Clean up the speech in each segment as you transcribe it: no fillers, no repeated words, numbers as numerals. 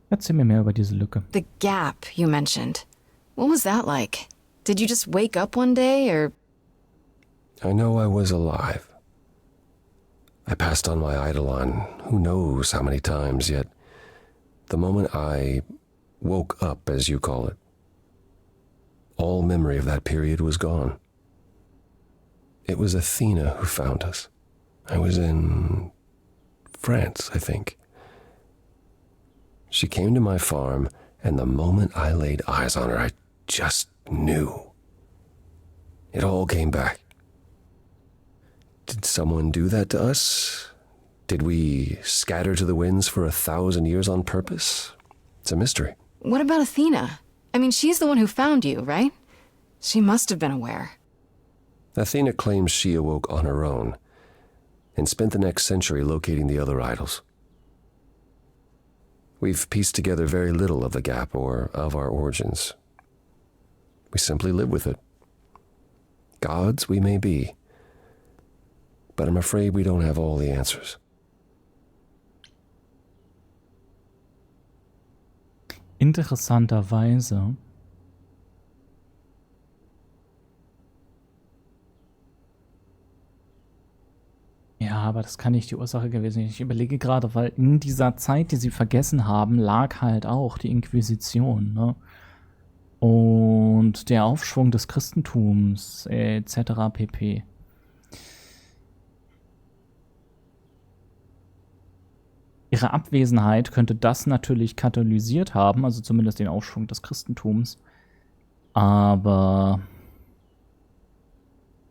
Erzähl mir mehr über diese Lücke. The gap you mentioned. What was that like? Did you just wake up one day, or? I know I was alive. I passed on my eidolon who knows how many times, yet the moment I woke up, as you call it, all memory of that period was gone. It was Athena who found us. I was in France, I think. She came to my farm, and the moment I laid eyes on her, I just knew. It all came back. Did someone do that to us? Did we scatter to the winds for 1,000 years on purpose? It's a mystery. What about Athena? I mean, she's the one who found you, right? She must have been aware. Athena claims she awoke on her own and spent the next century locating the other idols. We've pieced together very little of the gap or of our origins. We simply live with it. Gods we may be, but I'm afraid we don't have all the answers. Interessanterweise ja, aber das kann nicht die Ursache gewesen sein. Ich überlege gerade, weil in dieser Zeit, die sie vergessen haben, lag halt auch die Inquisition, ne? Und der Aufschwung des Christentums etc. pp. Ihre Abwesenheit könnte das natürlich katalysiert haben, also zumindest den Aufschwung des Christentums. Aber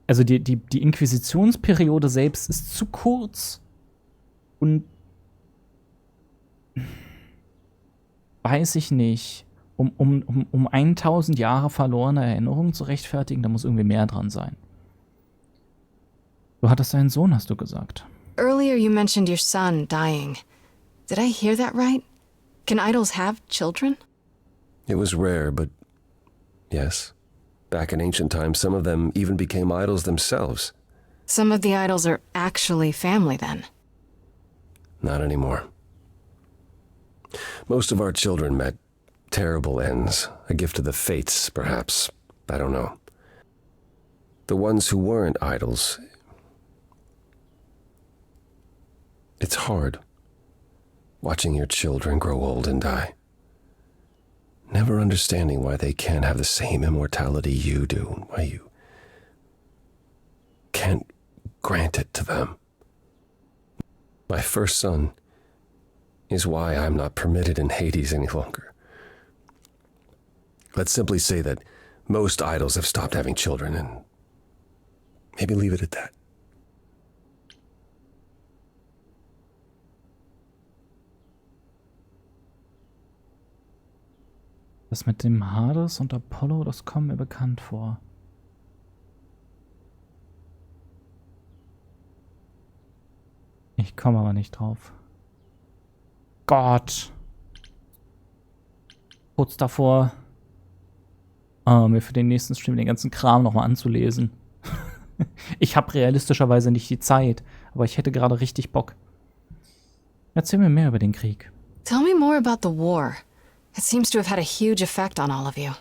also die Inquisitionsperiode selbst ist zu kurz und weiß ich nicht, um 1000 Jahre verlorene Erinnerungen zu rechtfertigen, da muss irgendwie mehr dran sein. Du hattest einen Sohn, hast du gesagt. Earlier you mentioned your son dying. Did I hear that right? Can idols have children? It was rare, but yes. Back in ancient times, some of them even became idols themselves. Some of the idols are actually family, then. Not anymore. Most of our children met terrible ends, a gift of the fates, perhaps. I don't know. The ones who weren't idols, it's hard watching your children grow old and die. Never understanding why they can't have the same immortality you do, why you can't grant it to them. My first son is why I'm not permitted in Hades any longer. Let's simply say that most idols have stopped having children, and maybe leave it at that. Das mit dem Hades und Apollo, das kommt mir bekannt vor. Ich komme aber nicht drauf. Gott! Kurz davor, mir für den nächsten Stream den ganzen Kram nochmal anzulesen. Ich habe realistischerweise nicht die Zeit, aber ich hätte gerade richtig Bock. Erzähl mir mehr über den Krieg. Tell me more about the war. It seems to have had a huge effect on all of you.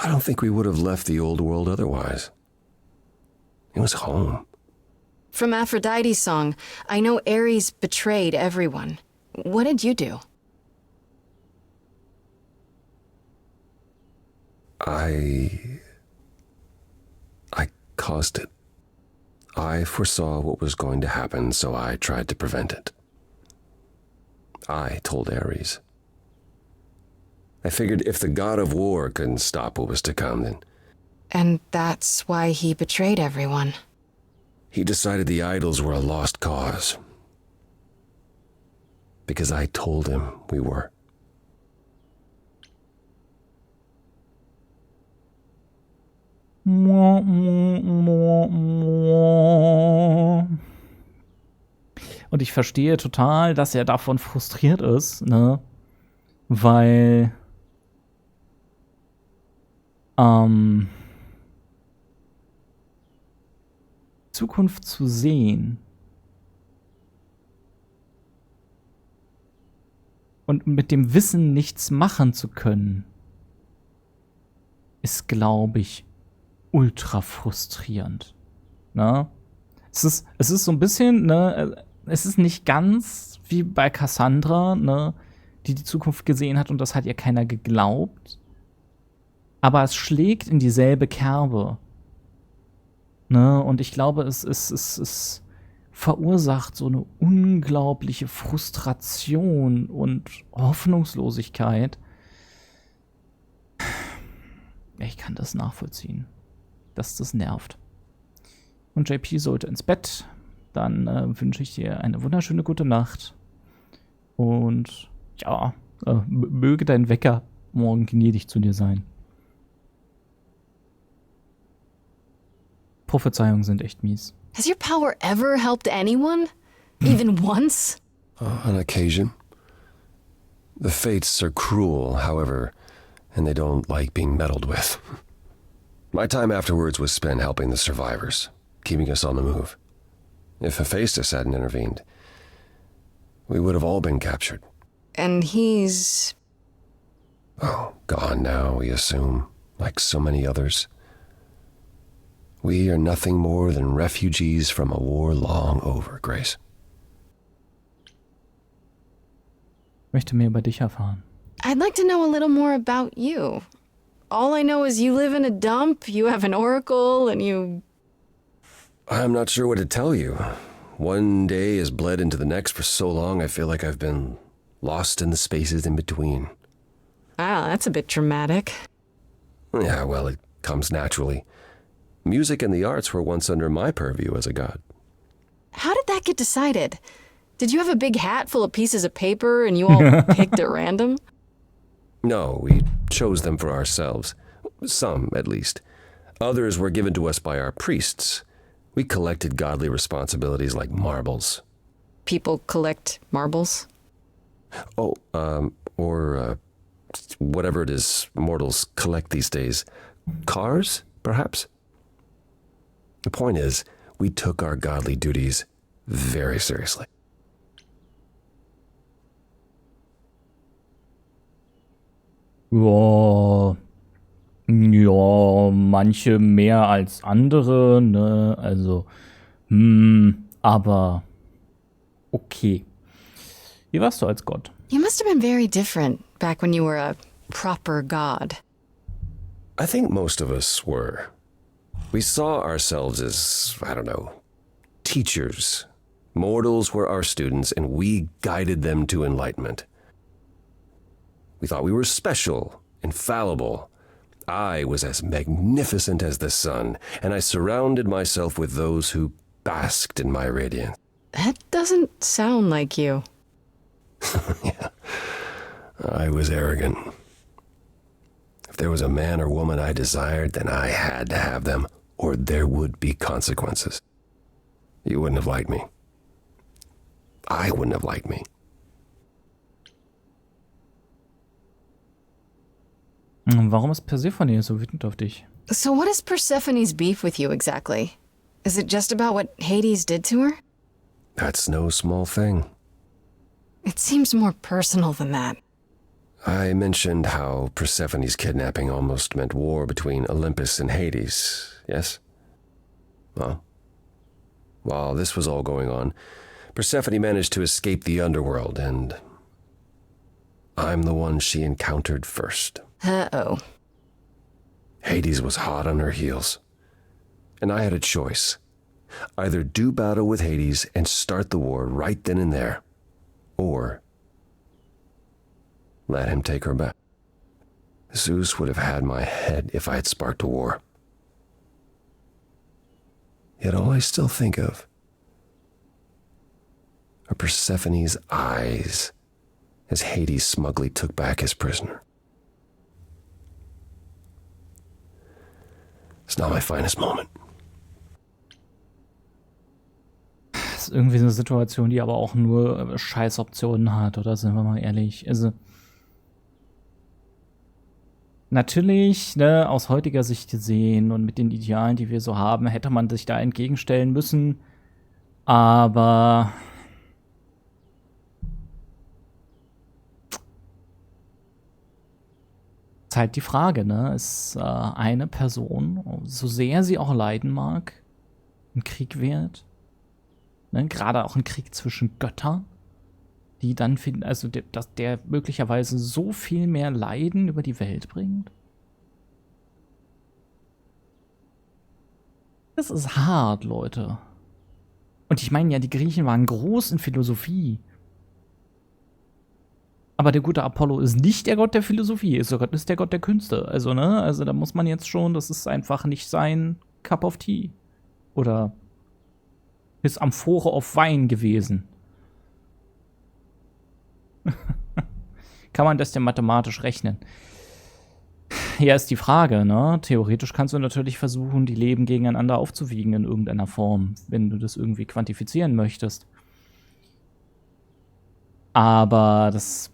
I don't think we would have left the old world otherwise. It was home. From Aphrodite's song, I know Ares betrayed everyone. What did you do? I caused it. I foresaw what was going to happen, so I tried to prevent it. I told Ares. I figured if the god of war couldn't stop what was to come, then... And that's why he betrayed everyone. He decided the idols were a lost cause. Because I told him we were. Und ich verstehe total, dass er davon frustriert ist, ne? Weil Zukunft zu sehen und mit dem Wissen nichts machen zu können, ist, glaube ich, ultra frustrierend. Ne? Es ist so ein bisschen, ne, es ist nicht ganz wie bei Cassandra, ne, die Zukunft gesehen hat und das hat ihr keiner geglaubt. Aber es schlägt in dieselbe Kerbe. Ne? Und ich glaube, es verursacht so eine unglaubliche Frustration und Hoffnungslosigkeit. Ich kann das nachvollziehen, dass das nervt. Und JP sollte ins Bett. Dann wünsche ich dir eine wunderschöne gute Nacht. Und ja, möge dein Wecker morgen gnädig zu dir sein. Prophezeiungen sind echt mies. Has your power ever helped anyone? Even once? On occasion. The fates are cruel, however, and they don't like being meddled with. My time afterwards was spent helping the survivors, keeping us on the move. If Hephaestus hadn't intervened, we would have all been captured. And he's... Oh, gone now, we assume, like so many others. We are nothing more than refugees from a war long over, Grace. Ich möchte mehr über dich erfahren. I'd like to know a little more about you. All I know is you live in a dump, you have an oracle, and you... I'm not sure what to tell you. One day has bled into the next for so long I feel like I've been lost in the spaces in between. Wow, that's a bit dramatic. Yeah, well, it comes naturally. Music and the arts were once under my purview as a god. How did that get decided? Did you have a big hat full of pieces of paper and you all picked at random? No, we chose them for ourselves. Some, at least. Others were given to us by our priests. We collected godly responsibilities like marbles. People collect marbles? Oh, or whatever it is mortals collect these days. Cars, perhaps? The point is, we took our godly duties very seriously. Ja, manche mehr als andere, ne? Also, aber okay. Wie warst du als Gott? You must have been very different back when you were a proper god. I think most of us were. We saw ourselves as, I don't know, teachers. Mortals were our students, and we guided them to enlightenment. We thought we were special, infallible. I was as magnificent as the sun, and I surrounded myself with those who basked in my radiance. That doesn't sound like you. Yeah, I was arrogant. If there was a man or woman I desired, then I had to have them, or there would be consequences. You wouldn't have liked me. I wouldn't have liked me. Warum ist Persephone so wütend auf dich? So what is Persephone's beef with you exactly? Is it just about what Hades did to her? That's no small thing. It seems more personal than that. I mentioned how Persephone's kidnapping almost meant war between Olympus and Hades, yes? Well, while this was all going on, Persephone managed to escape the underworld, and I'm the one she encountered first. Uh-oh. Hades was hot on her heels, and I had a choice. Either do battle with Hades and start the war right then and there, or let him take her back. Zeus would have had my head if I had sparked a war. Yet all I still think of are Persephone's eyes as Hades smugly took back his prisoner. It's not my finest moment. Das ist irgendwie so eine Situation, die aber auch nur Scheißoptionen hat, oder sind wir mal ehrlich? Also, Natürlich, ne, aus heutiger Sicht gesehen und mit den Idealen, die wir so haben, hätte man sich da entgegenstellen müssen. Aber ist halt die Frage, ne? Ist eine Person, so sehr sie auch leiden mag, ein Krieg wert? Ne? Gerade auch ein Krieg zwischen Göttern, die dann finden, also der möglicherweise so viel mehr Leiden über die Welt bringt? Das ist hart, Leute. Und ich meine ja, die Griechen waren groß in Philosophie. Aber der gute Apollo ist nicht der Gott der Philosophie, ist der Gott der Künste. Also, ne? Also, da muss man jetzt schon, das ist einfach nicht sein Cup of Tea. Oder ist Amphore of Wein gewesen. Kann man das denn mathematisch rechnen? Ja, ist die Frage, ne? Theoretisch kannst du natürlich versuchen, die Leben gegeneinander aufzuwiegen in irgendeiner Form, wenn du das irgendwie quantifizieren möchtest. Aber das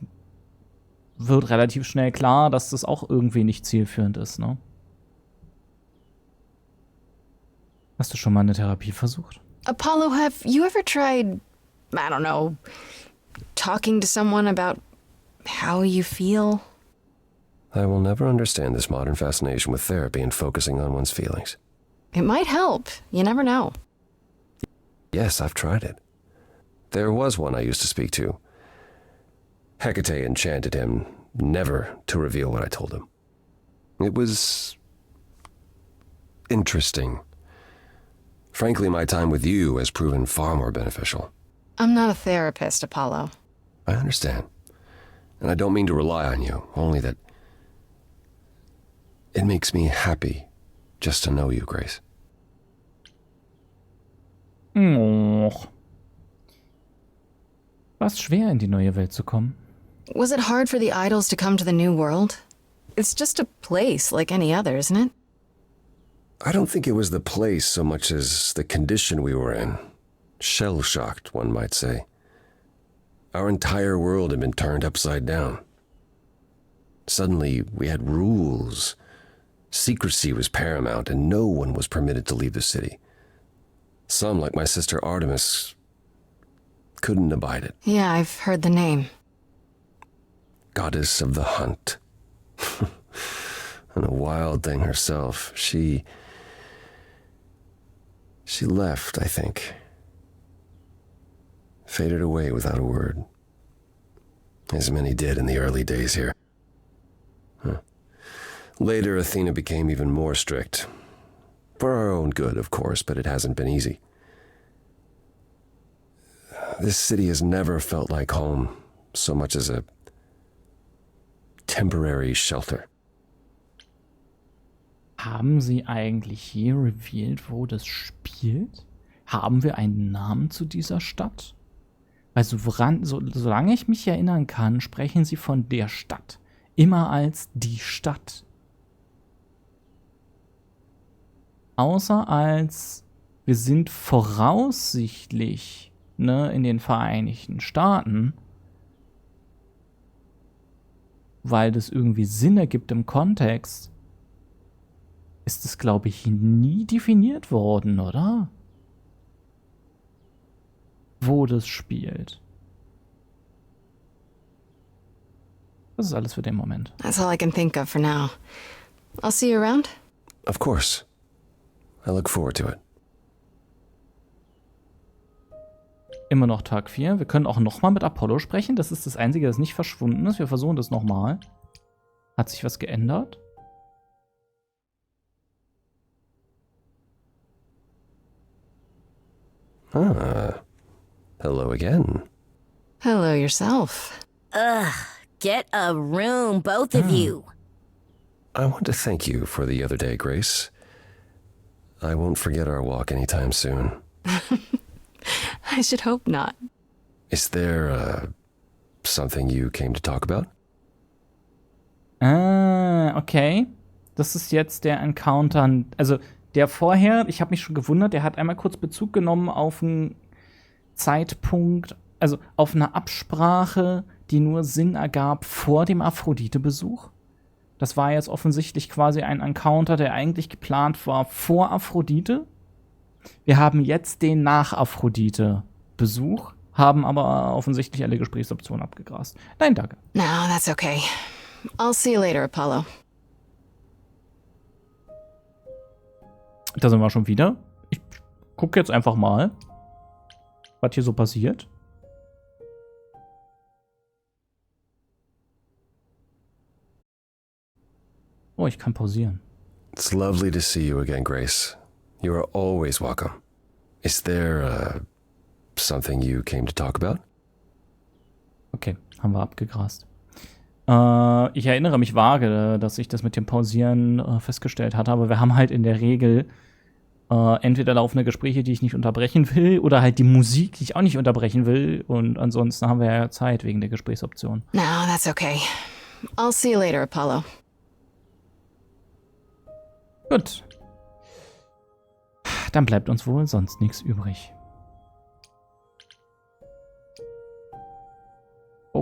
wird relativ schnell klar, dass das auch irgendwie nicht zielführend ist, ne? Hast du schon mal eine Therapie versucht? Apollo, have you ever tried, I don't know, talking to someone about how you feel? I will never understand this modern fascination with therapy and focusing on one's feelings. It might help. You never know. Yes, I've tried it. There was one I used to speak to. Hecate enchanted him never to reveal what I told him. It was interesting. Frankly, my time with you has proven far more beneficial. I'm not a therapist, Apollo. I understand. And I don't mean to rely on you, only that it makes me happy just to know you, Grace. Och. War es schwer, in die neue Welt zu kommen? Was it hard for the idols to come to the new world? It's just a place like any other, isn't it? I don't think it was the place so much as the condition we were in. Shell-shocked, one might say. Our entire world had been turned upside down. Suddenly, we had rules. Secrecy was paramount, and no one was permitted to leave the city. Some, like my sister Artemis, couldn't abide it. Yeah, I've heard the name. Goddess of the hunt. And a wild thing herself. She left, I think. Faded away without a word. As many did in the early days here. Later, Athena became even more strict. For our own good, of course, but it hasn't been easy. This city has never felt like home so much as a temporary shelter. Haben sie eigentlich hier revealed, wo das spielt? Haben wir einen Namen zu dieser Stadt? Also solange ich mich erinnern kann, sprechen sie von der Stadt. Immer als die Stadt. Außer als wir sind voraussichtlich, ne, in den Vereinigten Staaten, weil das irgendwie Sinn ergibt im Kontext, ist es, glaube ich, nie definiert worden, oder? Wo das spielt. Das ist alles für den Moment. That's all I can think of for now. I'll see you around. Of course. I look forward to it. Immer noch Tag 4. Wir können auch nochmal mit Apollo sprechen. Das ist das Einzige, das nicht verschwunden ist. Wir versuchen das nochmal. Hat sich was geändert? Ah. Hello again. Hello yourself. Ugh, get a room, both of you. I want to thank you for the other day, Grace. I won't forget our walk anytime soon. I should hope not. Is there, something you came to talk about? Okay. Das ist jetzt der Encounter. Also, der vorher, ich habe mich schon gewundert, der hat einmal kurz Bezug genommen auf einen Zeitpunkt, also auf eine Absprache, die nur Sinn ergab vor dem Aphrodite-Besuch. Das war jetzt offensichtlich quasi ein Encounter, der eigentlich geplant war vor Aphrodite. Wir haben jetzt den nach Aphrodite-Besuch, haben aber offensichtlich alle Gesprächsoptionen abgegrast. Nein, danke. No, that's okay. I'll see you later, Apollo. Da sind wir schon wieder. Ich gucke jetzt einfach mal, was hier so passiert. Oh, ich kann pausieren. It's lovely to see you again, Grace. You are always welcome. Is there, something you came to talk about? Okay, haben wir abgegrast. Ich erinnere mich vage, dass ich das mit dem Pausieren festgestellt hatte, aber wir haben halt in der Regel entweder laufende Gespräche, die ich nicht unterbrechen will, oder halt die Musik, die ich auch nicht unterbrechen will. Und ansonsten haben wir ja Zeit wegen der Gesprächsoption. No, that's okay. I'll see you later, Apollo. Gut. Dann bleibt uns wohl sonst nichts übrig.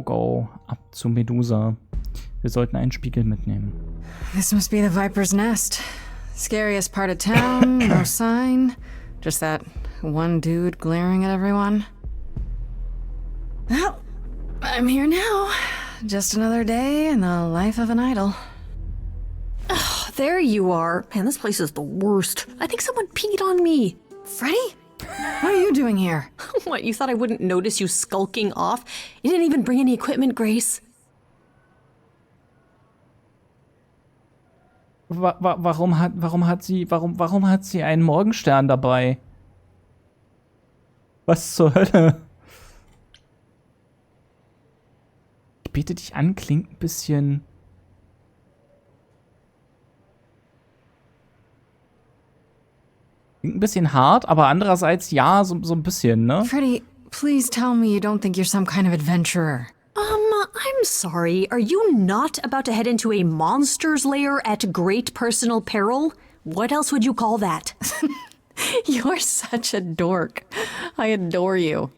Go, ab zu Medusa. Wir sollten einen Spiegel mitnehmen. This must be the Viper's Nest. Scariest part of town, no sign. Just that one dude glaring at everyone. Well, I'm here now. Just another day in the life of an idol. There you are. Man, this place is the worst. I think someone peed on me. Freddy? What are you doing here? What, you thought I wouldn't notice you skulking off? You didn't even bring any equipment, Grace. Warum hat sie einen Morgenstern dabei? Was zur Hölle? Ich bete dich an, klingt ein bisschen hart, aber andererseits ja, so ein bisschen, ne? Freddy, please tell me you don't think you're some kind of adventurer. I'm sorry. Are you not about to head into a monster's lair at great personal peril? What else would you call that? You're such a dork. I adore you.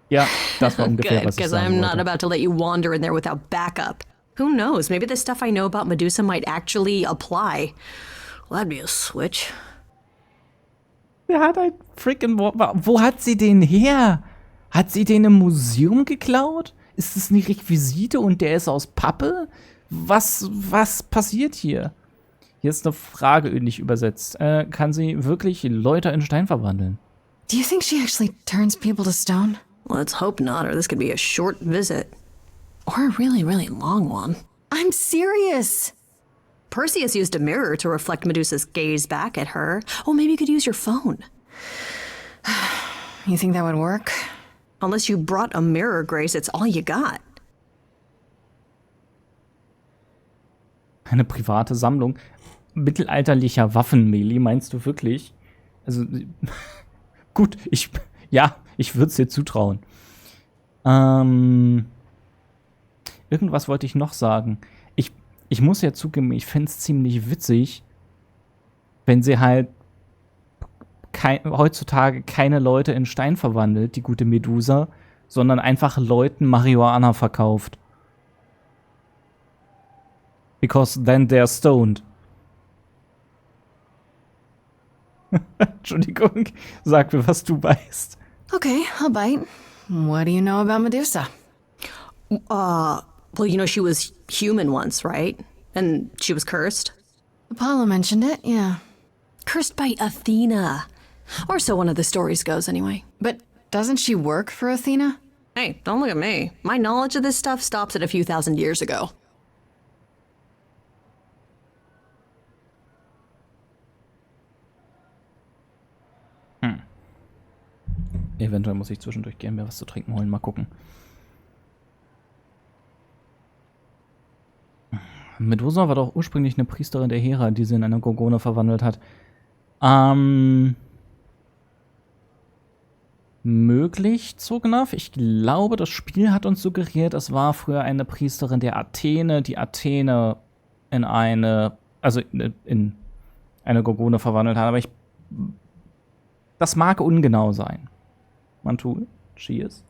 Ja, das war ungefähr, Good, was ich because sagen I'm not wollte. about to let you wander in there without backup. Who knows? Maybe the stuff I know about Medusa might actually apply. Well, that'd be a switch. Wer hat ein freaking... Wo hat sie den her? Hat sie den im Museum geklaut? Ist es eine Requisite und der ist aus Pappe? Was passiert hier? Hier ist eine Frage ähnlich übersetzt. Kann sie wirklich Leute in Stein verwandeln? Do you think she actually turns people to stone? Let's hope not, or this could be a short visit. Or a really, really long one. I'm serious. Perseus used a mirror to reflect Medusa's gaze back at her. Oh, maybe you could use your phone. You think that would work? Unless you brought a mirror, Grace, it's all you got. Eine private Sammlung mittelalterlicher Waffenmelee, meinst du wirklich? Also, gut, ich würde es dir zutrauen. Irgendwas wollte ich noch sagen. Ich muss ja zugeben, ich fände es ziemlich witzig, wenn sie halt heutzutage keine Leute in Stein verwandelt, die gute Medusa, sondern einfach Leuten Marihuana verkauft. Because then they're stoned. Entschuldigung, sag mir, was du weißt. Okay, I'll bite. What do you know about Medusa? Well, you know, she was human once, right? And she was cursed. Apollo mentioned it, yeah. Cursed by Athena. Or so one of the stories goes, anyway. But doesn't she work for Athena? Hey, don't look at me. My knowledge of this stuff stops at a few thousand years ago. Eventuell muss ich zwischendurch gerne mir was zu trinken holen. Mal gucken. Medusa war doch ursprünglich eine Priesterin der Hera, die sie in eine Gorgone verwandelt hat. Möglich, Zugnaf. Ich glaube, das Spiel hat uns suggeriert, es war früher eine Priesterin der Athene, die Athene in eine Gorgone verwandelt hat. Aber das mag ungenau sein. Man tut. Cheers.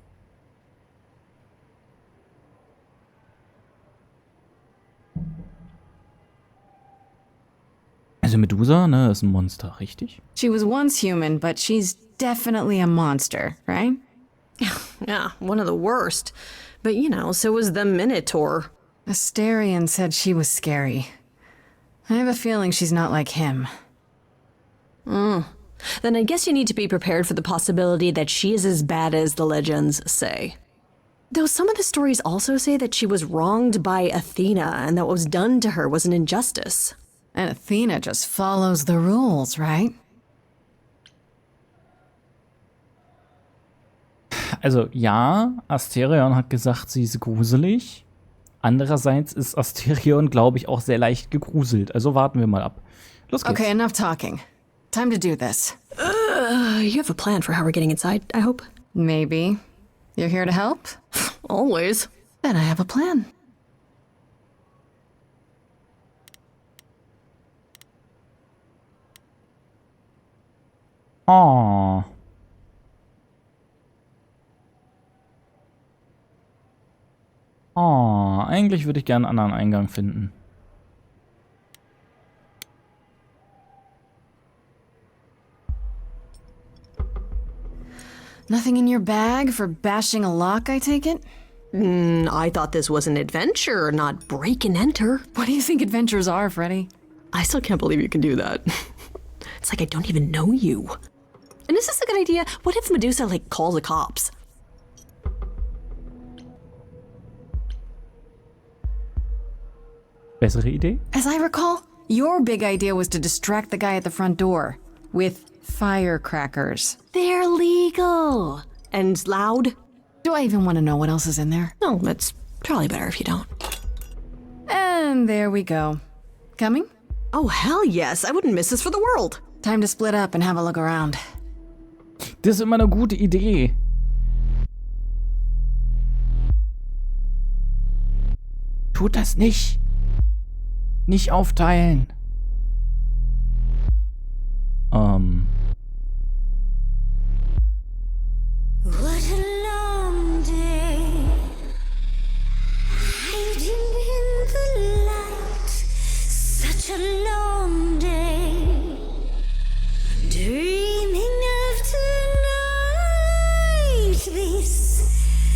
Also Medusa, ne, ist ein Monster, richtig? She was once human, but she's definitely a monster, right? Yeah, one of the worst. But you know, so was the Minotaur. Asterion said she was scary. I have a feeling she's not like him. Then I guess you need to be prepared for the possibility that she is as bad as the legends say. Though some of the stories also say that she was wronged by Athena and that what was done to her was an injustice. And Athena just follows the rules, right? Also ja, Asterion hat gesagt, sie ist gruselig. Andererseits ist Asterion, glaube ich, auch sehr leicht gegruselt. Also warten wir mal ab. Los geht's. Okay, enough talking. Time to do this. You have a plan for how we're getting inside, I hope? Maybe. You're here to help? Always. Then I have a plan. Oh. Oh, eigentlich würde ich gerne einen anderen Eingang finden. Nothing in your bag for bashing a lock, I take it? I thought this was an adventure, not break and enter. What do you think adventures are, Freddy? I still can't believe you can do that. It's like I don't even know you. And is this a good idea? What if Medusa, calls the cops? Bessere Idee? As I recall, your big idea was to distract the guy at the front door with firecrackers. They're legal. And loud? Do I even want to know what else is in there? No, it's probably better if you don't. And there we go. Coming? Oh, hell yes. I wouldn't miss this for the world. Time to split up and have a look around. Das ist immer eine gute Idee. Tut das nicht. Nicht aufteilen. What a long day, hiding in the light. Such a long day, dreaming of tonight. This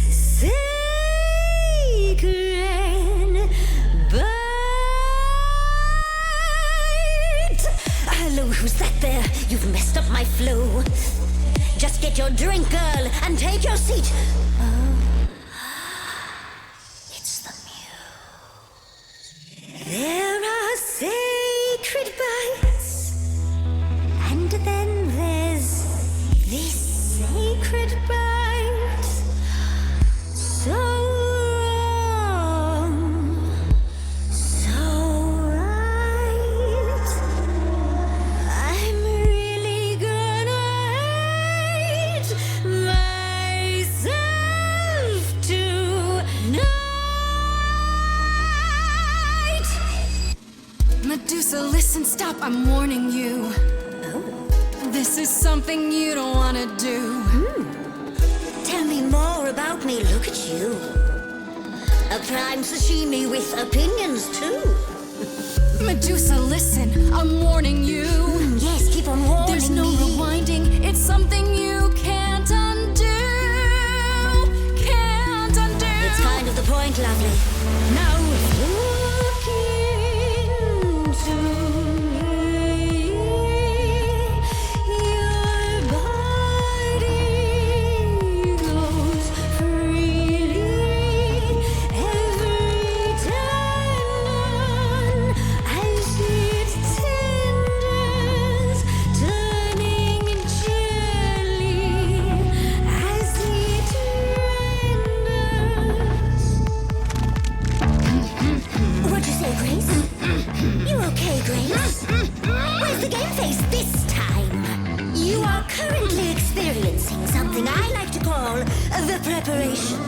sacred bite. Hello, who's that there? You've messed up my flow. Just get your drink, girl, and take your seat. Oh, it's the Muse. There are sacred bites, and then there's this sacred bite. So wrong, so right. I'm really gonna hate myself tonight. Medusa, listen, stop, I'm warning you. This is something you don't want to do. Tell me more about me, look at you. A prime sashimi with opinions too. Medusa, listen, I'm warning you. Yes, keep on warning There's no me. rewinding, it's something you can't undo. Can't undo. It's kind of the point, lovely. Now, Look into me. Your body goes freely every time I see it tenders, turning jelly. I see it renders. What'd you say, Grace? You okay, Grace? Where's the game face this time? You are currently experiencing something I like to call the preparation.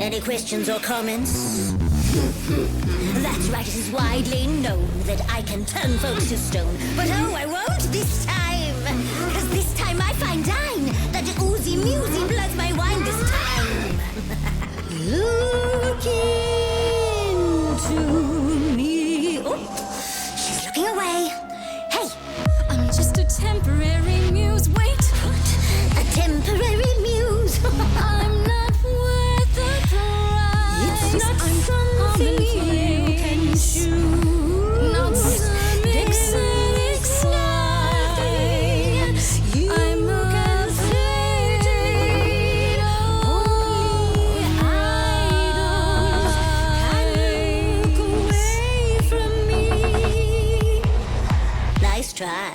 Any questions or comments? That's right, it is widely known that I can turn folks to stone. But oh, I won't this time. Cause this time I find dine that oozy musy bloods my wine this time. Look into me. Oh, she's looking away. Hey, temporary muse. Wait, A temporary muse. I'm not worth the price. It's not I'm something you can choose. not some exotic You I'm can afraid only idols can look away from me. Nice try.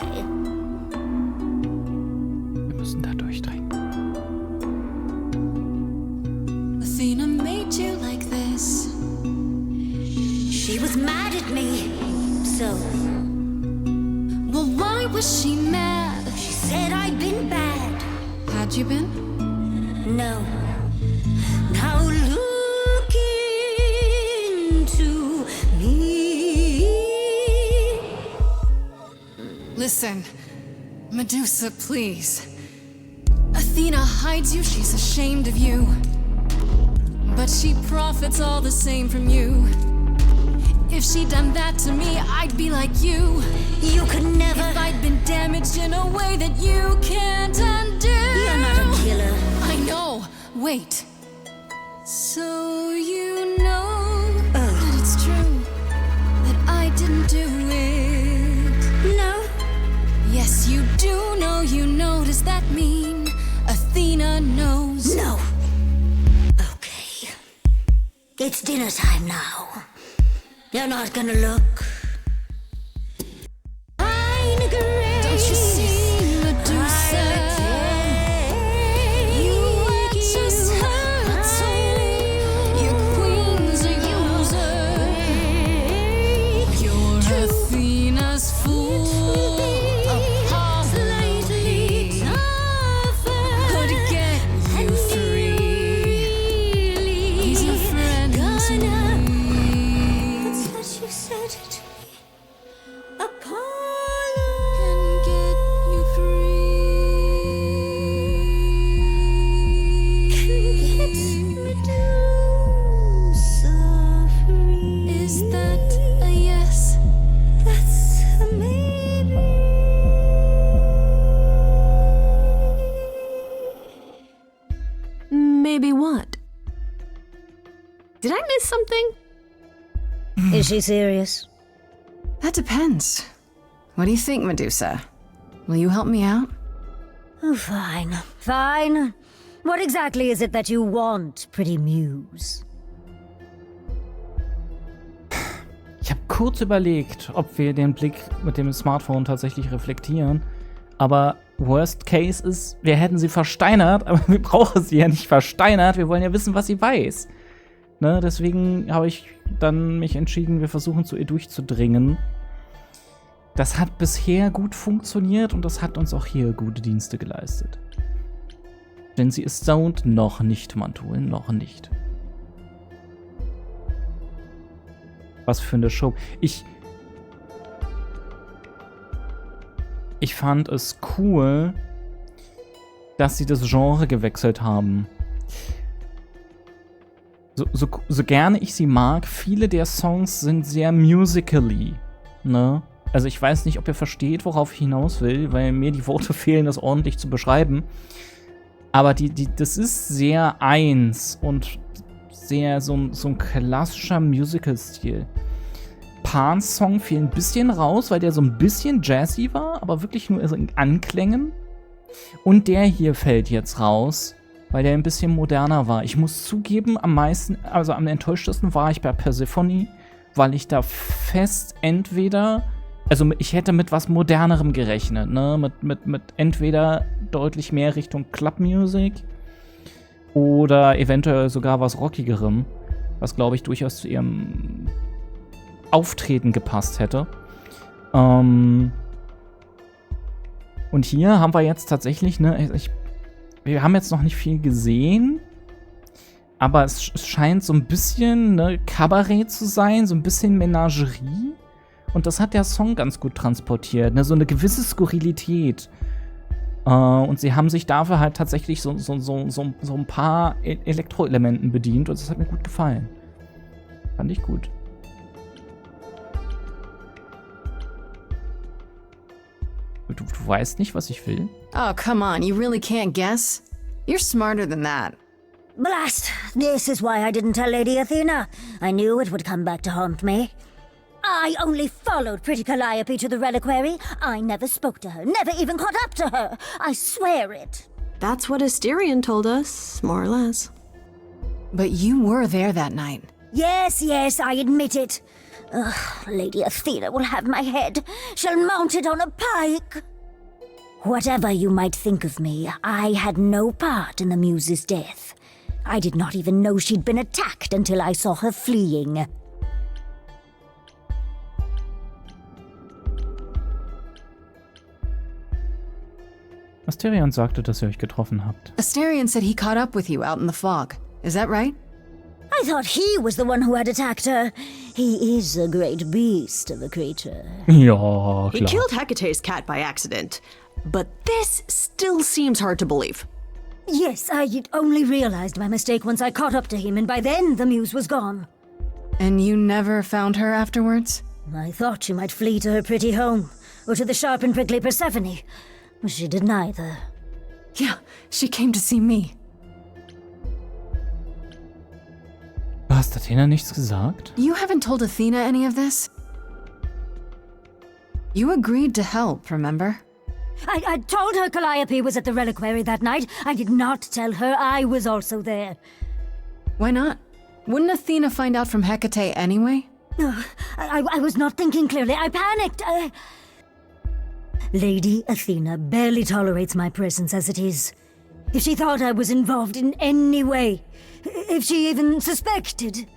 Wir müssen da durchdringen. Athena made you like this. She was mad at me. So Well, why was she mad? she said I'd been bad. Had you been? No. Now look into me. Listen, Medusa, please. Athena hides you, she's ashamed of you. But she profits all the same from you. If she'd done that to me, I'd be like you. You could never. If I'd been damaged in a way that you can't undo. You're not a killer. I know. Wait. So you know that it's true that I didn't do it. No. Yes, you do know. You know. Does that mean Athena knows? No. Okay. It's dinner time now. You're not gonna look. Einzigarige. Don't you see, Medusa? You are just her tool. Your queen's a user. You're Athena's fool. A possibility could get you free. He's a friend to me. That's what you said to me. Apollo. Can get you Get free. Medusa free. Is that a yes? That's a maybe. Maybe what? Did I miss something? Is she serious? That depends. What do you think, Medusa? Will you help me out? Oh, fine. Fine. What exactly is it that you want, pretty Muse? Ich habe kurz überlegt, ob wir den Blick mit dem Smartphone tatsächlich reflektieren. Aber Worst Case ist, wir hätten sie versteinert, aber wir brauchen sie ja nicht versteinert. Wir wollen ja wissen, was sie weiß. Ne, deswegen habe ich dann mich entschieden, wir versuchen zu ihr durchzudringen. Das hat bisher gut funktioniert und das hat uns auch hier gute Dienste geleistet. Denn sie ist stoned noch nicht, Mantul, noch nicht. Was für eine Show. Ich fand es cool, dass sie das Genre gewechselt haben. So gerne ich sie mag, viele der Songs sind sehr musically, ne? Also ich weiß nicht, ob ihr versteht, worauf ich hinaus will, weil mir die Worte fehlen, das ordentlich zu beschreiben. Aber das ist sehr eins und sehr so ein klassischer Musical-Stil. Pans Song fiel ein bisschen raus, weil der so ein bisschen jazzy war, aber wirklich nur in Anklängen. Und der hier fällt jetzt raus, weil der ein bisschen moderner war. Ich muss zugeben, am enttäuschtesten war ich bei Persephone, weil ich da fest ich hätte mit was Modernerem gerechnet, ne? Mit entweder deutlich mehr Richtung Club Music oder eventuell sogar was Rockigerem, was, glaube ich, durchaus zu ihrem Auftreten gepasst hätte. Und hier haben wir jetzt tatsächlich, ne, wir haben jetzt noch nicht viel gesehen, aber es scheint so ein bisschen, ne, Kabarett zu sein, so ein bisschen Menagerie. Und das hat der Song ganz gut transportiert, ne, so eine gewisse Skurrilität. Und sie haben sich dafür halt tatsächlich so ein paar Elektroelementen bedient und das hat mir gut gefallen. Fand ich gut. du weißt nicht, was ich will? Oh, come on, you really can't guess? You're smarter than that. Blast! This is why I didn't tell Lady Athena. I knew it would come back to haunt me. I only followed pretty Calliope to the reliquary. I never spoke to her, never even caught up to her. I swear it. That's what Asterion told us, more or less. But you were there that night. Yes, I admit it. Ugh, Lady Athena will have my head. She'll mount it on a pike. Whatever you might think of me, I had no part in the Muse's death. I did not even know she'd been attacked until I saw her fleeing. Asterion sagte, dass ihr euch getroffen habt. Asterion said he caught up with you out in the fog. Is that right? I thought he was the one who had attacked her. He is a great beast of a creature. Ja, He klar. killed Hecate's cat by accident, but this still seems hard to believe. Yes, I only realized my mistake once I caught up to him, and by then the Muse was gone. And you never found her afterwards? I thought she might flee to her pretty home, or to the sharp and prickly Persephone. She did neither. Yeah, she came to see me. Du hast Athena nichts gesagt? You haven't told Athena any of this? You agreed to help, remember? I told her Calliope was at the reliquary that night. I did not tell her I was also there. Why not? Wouldn't Athena find out from Hecate anyway? I was not thinking clearly. I panicked. Lady Athena barely tolerates my presence as it is. If she thought I was involved in any way, if she even suspected...